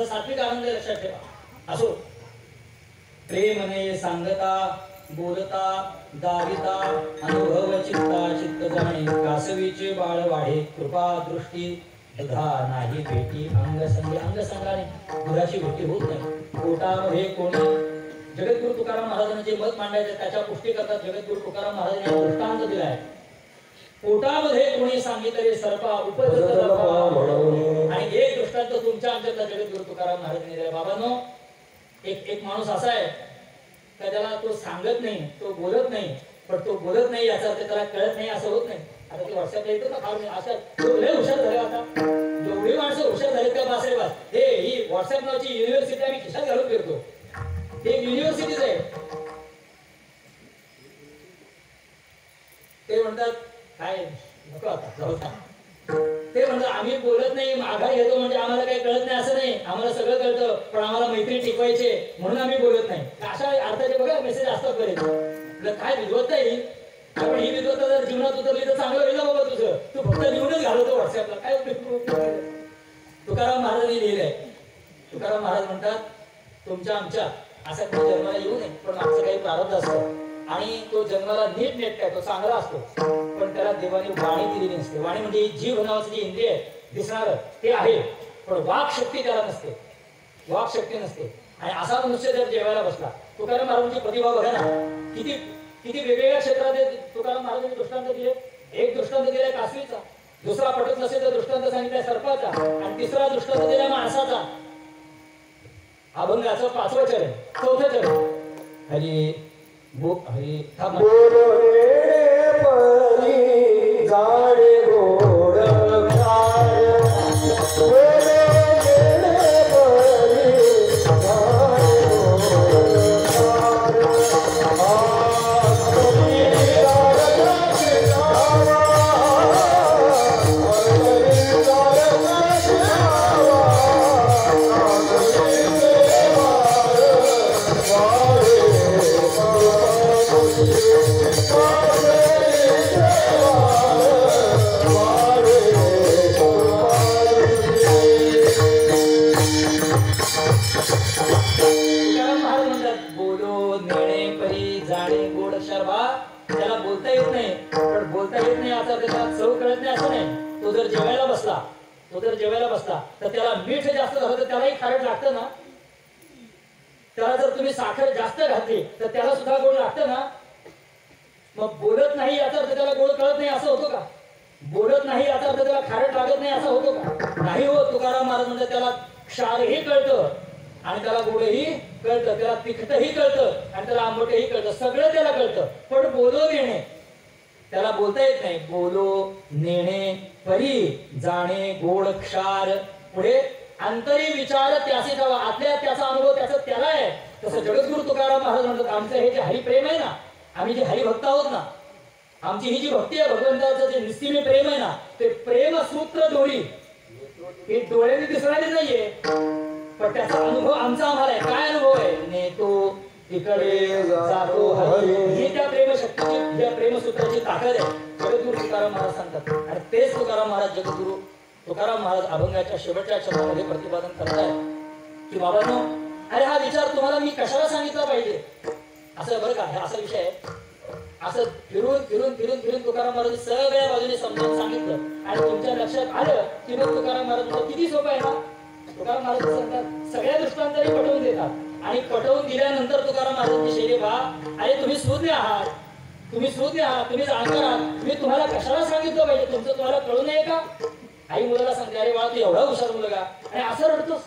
सात्विक आनंद लक्षात ठेवा. असो प्रेमने सांगता बोलता दाविता अनुभव चित्ता चित्त जाणे कासवीचे बाळ वाढे कृपा दृष्टी दुधा नाही भेटी अंगसंगाने दुधाची भेटी होत नाही. पोटामध्ये कोणी जगद्गुरु तुकाराम महाराजांचे मत मांडायचे त्याच्या पुष्टी करतात. जगद्गुरु तुकाराम महाराजांनी दृष्टांत दिलाय. पोटामध्ये कोणी सांगितले सर्पा आणि एक दृष्टांत तुमच्या आमच्यातला जगद्गुरु तुकाराम महाराजांनी दिला. बाबांनो एक माणूस असा आहे का त्याला तो सांगत नाही, तो बोलत नाही, पण तो बोलत नाही याचा अर्थ त्याला कळत नाही असं होत नाही. आता ते व्हॉट्सअपला येतो ना फार असं लय हुशार झाले. आता जेवढी माणसं हुशार झाले त्या बासरे बास हे ही व्हॉट्सअप नावाची युनिव्हर्सिटी आम्ही खिशात घालून फिरतो. एक युनिव्हर्सिटीच आहे. ते म्हणतात काय नको आता जाऊ. ते म्हणतात आम्ही बोलत नाही माघार घेतो म्हणजे आम्हाला काही कळत नाही असं नाही. आम्हाला सगळं कळतं पण आम्हाला मैत्री टिकवायचे म्हणून आम्ही बोलत नाही. अशा अर्थाचे बघा मेसेज असतात बरेच. काय विद्वत्ता येईल आपण ही विद्वत्ता जर जीवनात उतरली तर चांगलं होईल बाबा तुझं. तू फक्त लिहूनच घालवतो व्हॉट्सअपला काय तुकाराम महाराजांनी लिहिलंय. तुकाराम महाराज म्हणतात तुमच्या आमच्या असा तो जन्माला येऊ नये पण मागचं काही प्रारब्ध असतं आणि तो जन्माला नीट नेटका तो चांगला असतो पण त्याला देवाने वाणी दिलेली नसते. वाणी म्हणजे जीव नावाचं जे इंद्रिय दिसणार ते आहे पण वाक शक्ती त्याला नसते. वाक शक्ती नसते आणि असा मनुष्य जर जेवायला बसला. तुकाराम महाराजांची प्रतिभा बघा ना किती किती वेगवेगळ्या क्षेत्रात तुकाराम महाराजांनी दृष्टांत दिले. एक दृष्टांत दिलाय कासवीचा, दुसरा पटत नसेल तर दृष्टांत सांगितलाय सर्पाचा आणि तिसरा दृष्टांत दिलाय माणसाचा. अभंगाचं 5वं चरण 4थं चरण हरी हरी जाडे गोड जर जेवायला बसला तर त्याला मीठ जास्त झालं तर त्यालाही खारट लागतं ना. त्याला जर तुम्ही साखर जास्त घातली तर त्याला सुद्धा गोड लागतं ना. मग बोलत नाही याचा अर्थ त्याला गोड कळत नाही असं होतं का? बोलत नाही याचा अर्थ त्याला खारट लागत नाही असं होतं का? नाही हो. तुकाराम महाराज म्हणजे त्याला क्षारही कळतं आणि त्याला गोडही कळतं, त्याला तिखटही कळतं आणि त्याला आंबटही कळतं, सगळं त्याला कळतं. पण बोलो नेणे त्याला बोलता येत नाही. बोलो नेणे परी जाणे गोड क्षार. पुढे अंतरी विचार त्याचे जावा. आतल्या त्याचा अनुभव त्याला आहे. तसं जगद्गुरु तुकाराम महाराज म्हणतात आमचं हे जे हरिप्रेम आहे ना, आम्ही जे हरिभक्त आहोत ना, आमची ही जी भक्ती आहे भगवंताचं जे निस्सीम प्रेम आहे ना, ते प्रेम सूत्र डोळी हे डोळ्याने दिसणारे नाहीये, पण त्याचा अनुभव आमचा आम्हाला आहे. काय अनुभव आहे? नेतो तिकडे जातो हरी. ही त्या प्रेमशक्तीची त्या प्रेमसूत्राची ताकद आहे जगद्गुरु तुकाराम महाराज सांगतात. आणि तेच तुकाराम महाराज जगद्गुरु तुकाराम महाराज अभंगाच्या शेवटच्या शब्दामध्ये प्रतिपादन करताय की बाबांनो, अरे हा विचार तुम्हाला मी कशाला सांगितला पाहिजे असं बरं का. हे असा विषय आहे. असं फिरून फिरून फिरून फिरून तुकाराम महाराज सगळ्या बाजूने समजावून सांगितलं आणि तुमच्या लक्षात आलं की मग तुकाराम महाराज किती सोपं आहे ना. तुकाराम महाराज सांगतात सगळ्या दृष्टांतही पटवून देतात आणि पटवून दिल्यानंतर तुकाराम महाराजांची शैली पहा. अरे तुम्ही सुज्ञ आहात, तुम्ही जाणकार आहात, मी तुम्हाला कशाला सांगितलं पाहिजे? तुमचं तुम्हाला कळू नये का? आई मुलाला सांगते अरे बाळा तू एवढा हुशार मुलगा आणि असं रडतोस,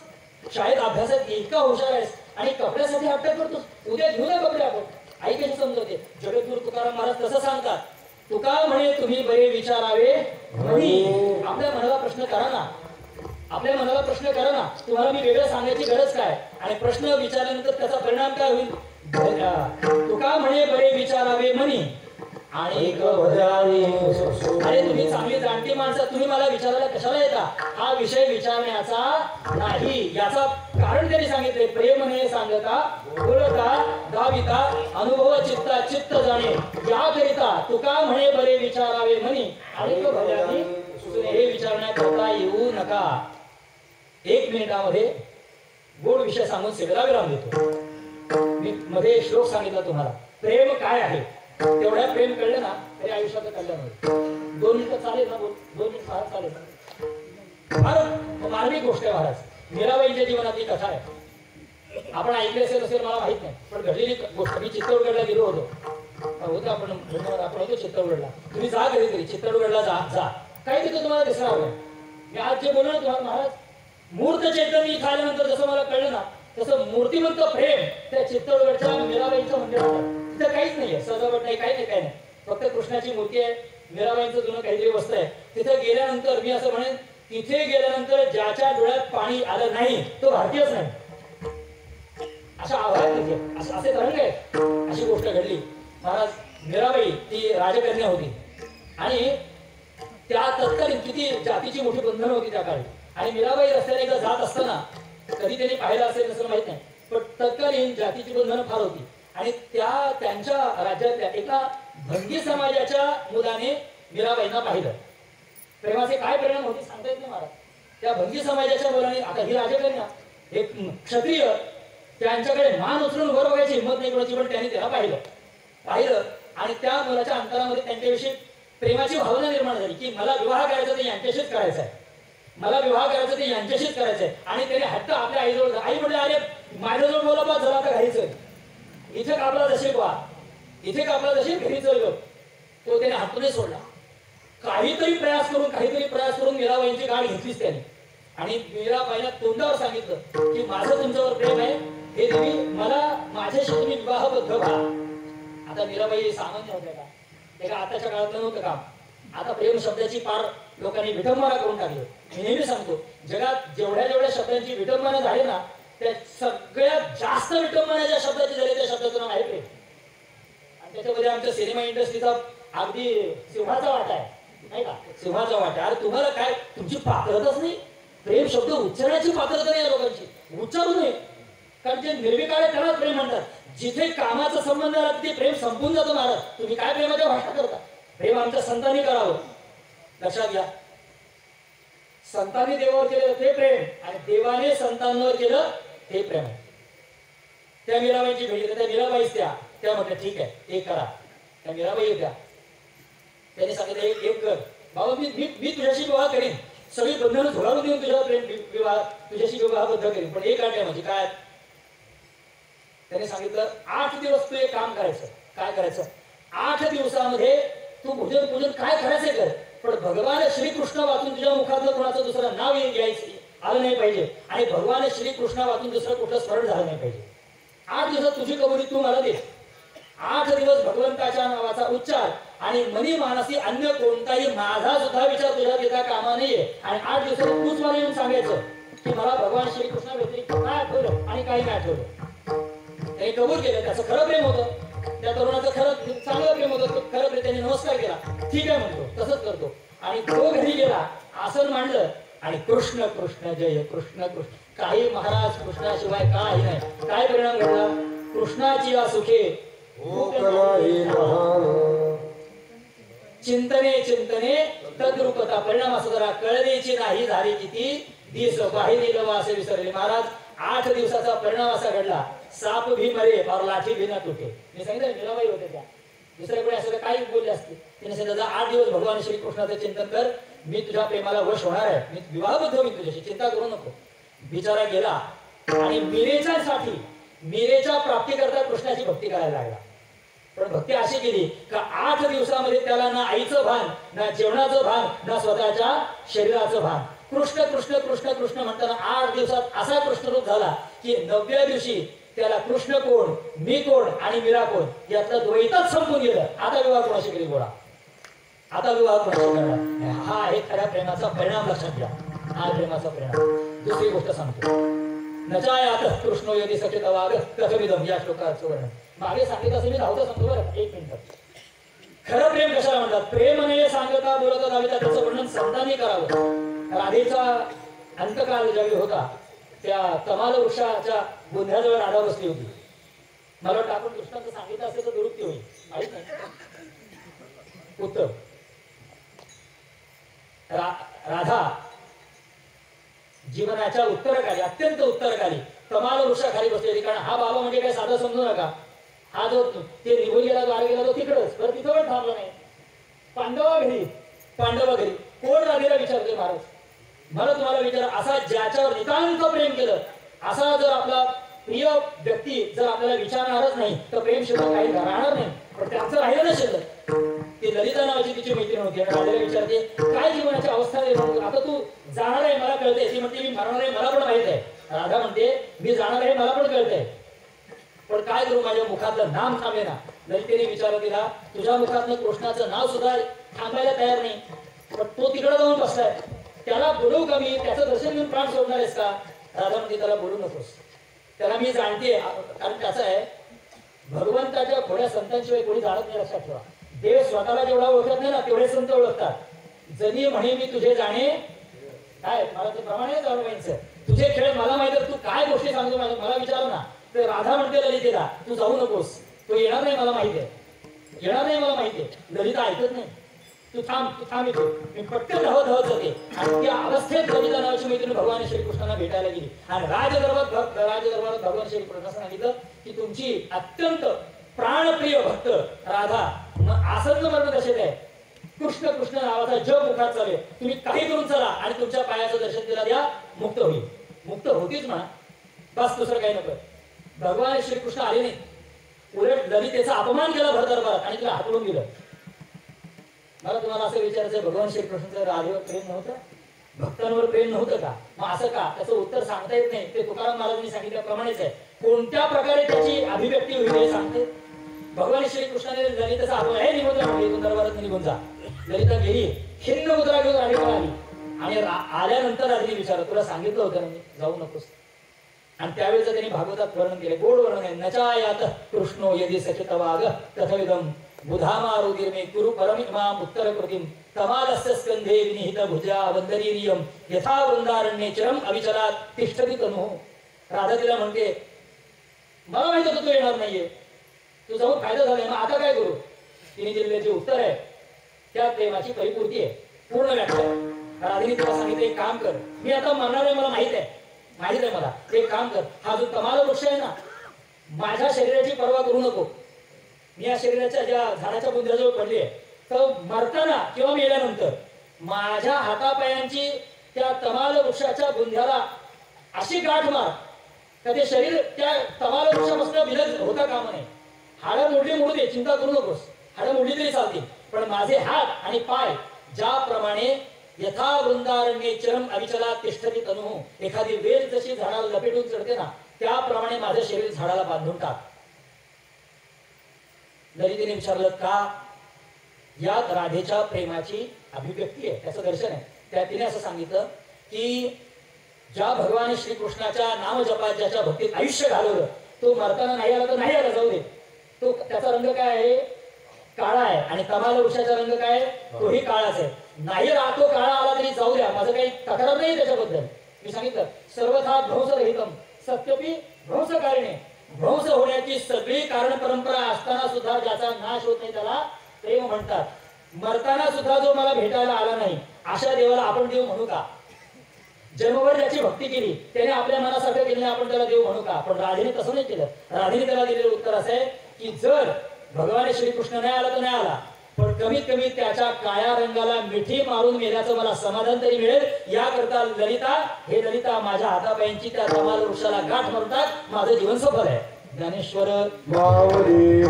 शाळेत अभ्यासात इतका हुशार आहेस आणि कपड्यासाठी हट्ट करतोस, उद्या घेऊ नये कपडे आपण. आई कशी समजवते? जगद्गुरु तुकाराम महाराज तसं सांगतात. तुका म्हणे तुम्ही बरे विचारावे म्हणी. आपल्या मनाला प्रश्न करा ना, आपल्या मनाला प्रश्न करा ना, तुम्हाला मी वेगळं सांगायची गरज काय? आणि प्रश्न विचारल्यानंतर त्याचा परिणाम काय होईल? तुका म्हणे बरे विचारावे म्हणी आणि अरे तुम्ही चांगली जाणती माणसं, तुम्ही मला विचारायला कशाला येता? हा विषय विचारण्याचा नाही, याचा कारण त्यांनी सांगितले. प्रेमने सांगता बोलता गाविता अनुभव चित्ता चित्त जाणे याकरिता तुका म्हणे बरे विचारावे म्हणी आणि हे विचारण्याकरता येऊ नका. 1 मिनिटामध्ये गोड विषय सांगून सेवेला विराम देतो. मी मध्ये श्लोक सांगितला तुम्हाला. प्रेम काय आहे तेवढ्या प्रेम कळलं ना तरी आयुष्यात कल्याण होईल. 2 मिनिटं चालेल ना? 2 मिनिट महाराज चालेल ना? फार मार्मिक गोष्ट आहे महाराज. मीराबाईंच्या जीवनातली कथा आहे. आपण ऐकली असेल मला माहित नाही, पण घडलेली गोष्ट. मी चित्तौडगडला गेलो होतो आपण होतो चित्तौडगडला. तुम्ही जा कधीतरी चित्तौडगडला जा काही तिथं तुम्हाला दिसणार नाही. मी आज जे बोललो ना तुम्हाला महाराज, मूर्त चैतन्य इथं आल्यानंतर जसं मला कळलं ना तसं मूर्तिमंत प्रेम त्या चित्तौडगडच्या मीराबाईंच्या मंदिरात तिथं काहीच नाहीये, सजावट नाही, काही नाही. फक्त कृष्णाची मूर्ती आहे, मीराबाईंचं जुनं काहीतरी वस्त्र आहे. तिथं गेल्यानंतर मी असं म्हणेन, तिथे गेल्यानंतर ज्याच्या डोळ्यात पाणी आलं नाही तो भारतीयच नाही. अशा आवाज तिथे असे तरंग आहे. अशी गोष्ट घडली महाराज. मीराबाई ती राजकन्या होती आणि त्या तत्कालीन किती जातीची मोठी बंधनं होती त्या काळी. आणि मीराबाई रस्त्याने एकदा जात असताना कधी त्यांनी पाहिलं असेल नसेल माहित नाही, पण तत्कालीन जातीची बंधनं फार होती आणि त्यांच्या राज्यातल्या एका भंगी समाजाच्या मुलाने मीराबाईंना पाहिलं. प्रेमाचे काय परिणाम होते सांगता येत नाही महाराज. त्या भंगी समाजाच्या मुलाने, आता ही राजकन्या एक क्षत्रिय, त्यांच्याकडे मान उचलून वर बघायची हिंमत नाही कोणाची, पण त्यांनी त्याला पाहिलं आणि त्या मुलाच्या अंतरामध्ये त्यांच्याविषयी प्रेमाची भावना निर्माण झाली की मला विवाह करायचा ते यांच्याशीच करायचा आहे, मला विवाह करायचा ते यांच्याशीच करायचं आहे. आणि त्याने हट्ट आपल्या आईजवळ, आई म्हटलं अरे माझ्याजवळ बोला बा जरा आता घरी चल, इथे कापला जसे बा, इथे कापला जसे घरी चल. तो त्याने हातूनच सोडला. काहीतरी प्रयास करून मीराबाईंची गाठ घेतलीच त्याने आणि मीराबाईला तोंडावर सांगितलं की माझं तुमच्यावर प्रेम आहे, हे देवी मला माझ्याशी तुम्ही विवाहबद्ध व्हा. आता मीराबाई सामान्य होत्या का? ते का आताच्या काळातलं नव्हतं काम. आता प्रेम शब्दाची पार लोकांनी विटंबना करून टाकली. मी नेहमी सांगतो जगात जेवढ्या शब्दांची विटंबना झाली ना, त्या सगळ्यात जास्त विटंबना ज्या शब्दाची झाली त्या शब्दाचं नाव आहे प्रेम. आणि त्याच्यामध्ये आमच्या सिनेमा इंडस्ट्रीचा अगदी सिंहाचा वाटा आहे, नाही का? सिंहाचा वाटा. अरे तुम्हाला काय, तुमची पात्रताच नाही. प्रेम शब्द उच्चारण्याची पात्रता नाही लोकांची, उच्चारू नये. कारण जे निर्विकार आहे त्यालाच प्रेम म्हणतात. जिथे कामाचा संबंध आला तिथे प्रेम संपून जातो महाराज. तुम्ही काय प्रेमाच्या भाषा करता? प्रेम आमच्या संतांनी करावं. लक्षात घ्या, संतांनी देवावर केलं ते प्रेम आणि देवाने संतांवर केलं ते प्रेम. त्या मीराबाईंची भेट, त्या मीराबाईच त्या म्हटलं ठीक आहे एक करा. त्या मीराबाई होत्या, त्यांनी सांगितलं एक कर. बाबा मी तुझ्याशी विवाह करेन, सगळी बंधनं झोडावून देऊन तुझ्या प्रेम विवाह तुझ्याशी विवाहबद्ध करेन, पण एक अट आहे म्हणजे काय? त्याने सांगितलं 8 दिवस तू एक काम करायचं. काय करायचं? 8 दिवसामध्ये तू भोजन पूजन काय करायचंय कर, पण भगवान श्रीकृष्ण वाचून तुझ्या मुखातलं कोणाचं दुसरं नाव घ्यायचं आलं नाही पाहिजे आणि भगवान श्रीकृष्ण वाचून दुसरं कुठलं स्मरण झालं नाही पाहिजे. 8 दिवसात तुझी कबुली तू मला दे. 8 दिवस भगवंताच्या नावाचा उच्चार आणि मनी मानसी अन्य कोणताही माझा सुद्धा विचार तुझ्यात येता कामा नाहीये. आणि 8 दिवसात तूच मला येऊन सांगायचं की मला भगवान श्रीकृष्णा व्यतिरिक्त काय आठवलं आणि काही नाही आठवलं. त्याने कबूल केलं. त्याचं खरं प्रेम होतं, त्या तरुणाचं खरं चांगलं प्रेम होतं. तो खरं प्रेम त्याने नमस्कार केला, ठीक आहे म्हणतो, तसंच करतो. आणि तो घरी गेला, आसन मांडलं आणि कृष्ण कृष्ण जय कृष्ण कृष्ण. काही महाराज कृष्णाशिवाय काही नाही. काय परिणाम घडला? कृष्णाची या सुखे चिंतने चिंतने तद्रूपता. परिणाम असं जरा कळलेची नाही झाली किती दिस बाहेर असे विसरले. महाराज 8 दिवसाचा परिणाम असा घडला, साप भी मरे और लाठी भी न तुटे. मी सांगितलं मीराबाई होते त्या, दुसऱ्या कोणी असं काही बोलले असते. तिने सांगितलं 8 दिवस भगवान श्रीकृष्णाचं चिंतन कर, मी तुझ्या प्रेमाला वश होणार आहे, मी विवाहबद्ध होईन तुझ्याशी, चिंता करू नको. बिचारा गेला आणि मीरेच्या प्राप्तीकरता कृष्णाची भक्ती करायला लागला. पण भक्ती अशी केली का 8 दिवसामध्ये त्याला ना आईचं भान, ना जेवणाचं भान, ना स्वतःच्या शरीराचं भान. कृष्ण कृष्ण कृष्ण कृष्ण म्हणताना 8 दिवसात असा कृष्णरूप झाला की 9व्या दिवशी त्याला कृष्ण कोण, मी कोण आणि मीरा कोण यातलं द्वैतच संपून गेलं. आता विवाह कोणाशी केली बोला? आता विवाह कोणाशी करणार? हा आहे खऱ्या प्रेमाचा परिणाम. लक्षात घ्या, हा प्रेमाचा परिणाम. दुसरी गोष्ट सांगतो, नचायात कृष्णो यदि सखित वाग कथमिदम. या श्लोकाचं वर्णन मागे सांगितलं असेल, मी धावतं सांगतो बरं 1 मिनिट. खरं प्रेम कशाला म्हणतात? प्रेमने सांगता बोलता दाविता त्याचं वर्णन संतांनी करावं. राधेचा अंतकाल ज्यावेळी होता, त्या कमाल वृक्षाच्या गोंध्याजवळ राधा बसली होती. मला वाटतं आपण कृष्णाचं सांगितलं असेल तर दुरुक्ती होईल, माहित नाही. उत्तर, राधा जीवनाच्या उत्तरकाली, अत्यंत उत्तरकाली कमाल वृक्षाखाली बसली होती. कारण हा बाबा म्हणजे काय साधा समजू नका. हा जो ते निघून गेला, द्वार गेला, तो तिकडच, बरं तिथं पण थांबला नाही. पांडवा घरी कोण राधेला विचारतोय? महाराज मला तुम्हाला विचार, असा ज्याच्यावर नितांत प्रेम केलं, असा जर आपला प्रिय व्यक्ती जर आपल्याला विचारणारच नाही तर प्रेम शिल्लक काही राहणार नाही. पण त्यांचं राहिलं ना शिल्लक. ती ललिता नावाची तिची मैत्रीण होती आणि राधेला विचारते काय जीवनाची अवस्था आहे, आता तू जाणार आहे मला कळतंय. ती म्हणते मी मरणार आहे मला पण माहित आहे. राधा म्हणते मी जाणार आहे मला पण कळतंय, पण काय करू, माझ्या मुखातलं नाम थांबेना. ललितेने विचारलं तिला, तुझ्या मुखातलं कृष्णाचं नाव सुद्धा थांबायला तयार नाही, पण तो तिकडे जाऊन बसलाय, त्याला बोलवू का मी? त्याचं दर्शन घेऊन प्राण सोडणार आहेस का? राधा म्हणते त्याला बोलू नकोस, त्याला मी जाणते. कारण त्याचं आहे, भगवंताच्या थोड्या संतांशिवाय कोणी जाणत नाही. लक्षात ठेवा, देव स्वतःला जेवढा ओळखत नाही ना तेवढे संत ओळखतात. जनी म्हणे मी तुझे जाणे काय, मला ते प्रमाणे जाणून व्हायचं. तुझे खेळ मला माहिती आहे, तू काय गोष्टी सांगतो मला विचार ना. तर राधा म्हणते ललितेला तू जाऊ नकोस, तो येणार नाही मला माहिती आहे, येणार नाही मला माहिती आहे. ललिता ऐकत नाही, तू थांब इथे. मी पटकन धावत जाते आणि त्या अवस्थेत ललिता नावाची मैत्रीण भगवान श्रीकृष्णांना भेटायला गेली आणि राजदरबारात भगवान श्रीकृष्णांना सांगितलं की तुमची अत्यंत प्राणप्रिय भक्त राधा आसन्न मरण दशेत आहे. कृष्ण कृष्ण नावाचा जप मुखात चालू आहे, तुम्ही काही करून चला आणि तुमच्या पायाचं दर्शन तिला द्या, मुक्त होईल. मुक्त होतीच म्हणा, बस दुसरं काही नको. भगवान श्रीकृष्ण आले नाही, उलट ललितेचा अपमान केला भर दरबारात आणि तिला हाकलून दिलं. मला तुम्हाला असं विचारायचं, भगवान श्रीकृष्णाचं राधेवर प्रेम नव्हतं, भक्तांवर प्रेम नव्हतं का? मग असं का? त्याचं उत्तर सांगता येत नाही. ते तुकाराम महाराजांनी सांगितल्याप्रमाणेच आहे. कोणत्या प्रकारे त्याची अभिव्यक्ती होईल हे सांगते. भगवान श्रीकृष्णाने ललितेचा अपमान, हे निघून जा दरबारात, निघून जा. ललिता गेली, खिन्न मुद्रा घेऊन राधेकडे आली आणि आल्यानंतर राधेने विचारलं तुला सांगितलं होतं ना मी जाऊ नकोस. आणि त्यावेळेचं त्यांनी भागवतात वर्णन केले, गोड वर्णन आहे. नचायात कृष्णो यदि सखित वाग तथविदम बुधामारुदिर्मे कुरु परमिमाम उत्तर कृतिम कमालस्य स्कंधे विनिहित भुजा वंदनीरियम यथा वृंदारण्ये चिरम अविचलात तिष्ठति तनु. राधा तिला म्हणते मला माहित होतं तू येणार नाहीये, तू जाऊन फायदा झालाय, मग आता काय करू? तिने दिलेले जे उत्तर आहे त्या प्रेमाची परिपूर्ती आहे, पूर्ण व्याख्या. राधेने तिला सांगितलं एक काम कर, मी आता मरणार आहे मला माहित आहे मला, एक काम कर, हा जो कमाल वृक्ष आहे ना, माझ्या शरीराची पर्वा करू नको. मी या शरीराच्या ज्या झाडाच्या बुंद्याजवळ पडली आहे, तर मरताना किंवा मेल्यानंतर माझ्या हातापायांची त्या तमाल वृक्षाच्या बुंध्याला अशी गाठ मार का ते शरीर त्या तमाल वृक्षापासून विलग होता कामा नये. हाडं मोडली मोडू दे, चिंता करू नकोस, हाडं मोडली तरी चालतील, पण माझे हात आणि पाय ज्याप्रमाणे यथा वृंदारण्ये चरम अविचला तिष्ठती तनू, एखादी वेल जशी झाडाला लपेटून चढते ना त्याप्रमाणे माझे शरीर झाडाला बांधून टाक. ललितेने विचारलं का? यात राधेच्या प्रेमाची अभिव्यक्ती आहे, त्याचं दर्शन आहे. त्या तिने असं सांगितलं की ज्या भगवान श्रीकृष्णाच्या नाम जपात ज्याच्या भक्तीत आयुष्य घालवलं तो मरताना नाही आला तर नाही आला, जाऊ दे. तो त्याचा रंग काय आहे? काळा आहे. आणि तमाल वृक्षाचा रंग काय? तोही काळाच आहे. नाही राहतो काळा आला तरी जाऊ द्या, माझं काही तक्रार नाही त्याच्याबद्दल. मी सांगितलं सर्वथा ध्वंसरहितम सत्यपी ध्वंसकारिणे. ध्वंस होण्याची सगळी कारण परंपरा असताना सुद्धा ज्याचा नाश होत नाही त्याला प्रेम म्हणतात. मरताना सुद्धा जो मला भेटायला आला नाही अशा देवाला आपण देव म्हणू का? जन्मभर ज्याची भक्ती केली त्याने आपल्या मनासारखं केलं नाही, आपण त्याला देव म्हणू का? पण राधेने तसं नाही केलं. राधेने त्याला दिलेलं उत्तर असं आहे की जर भगवान श्रीकृष्ण नाही आला तर नाही आला, पण कमीत कमी त्याच्या काळ्या रंगाला मिठी मारून मेल्याचं मला समाधान तरी मिळेल. याकरता ललिता, हे ललिता माझ्या हातापायांची त्या तमाल वृक्षाला गाठ मारतात, माझं जीवन सफल आहे. ज्ञानेश्वर माऊली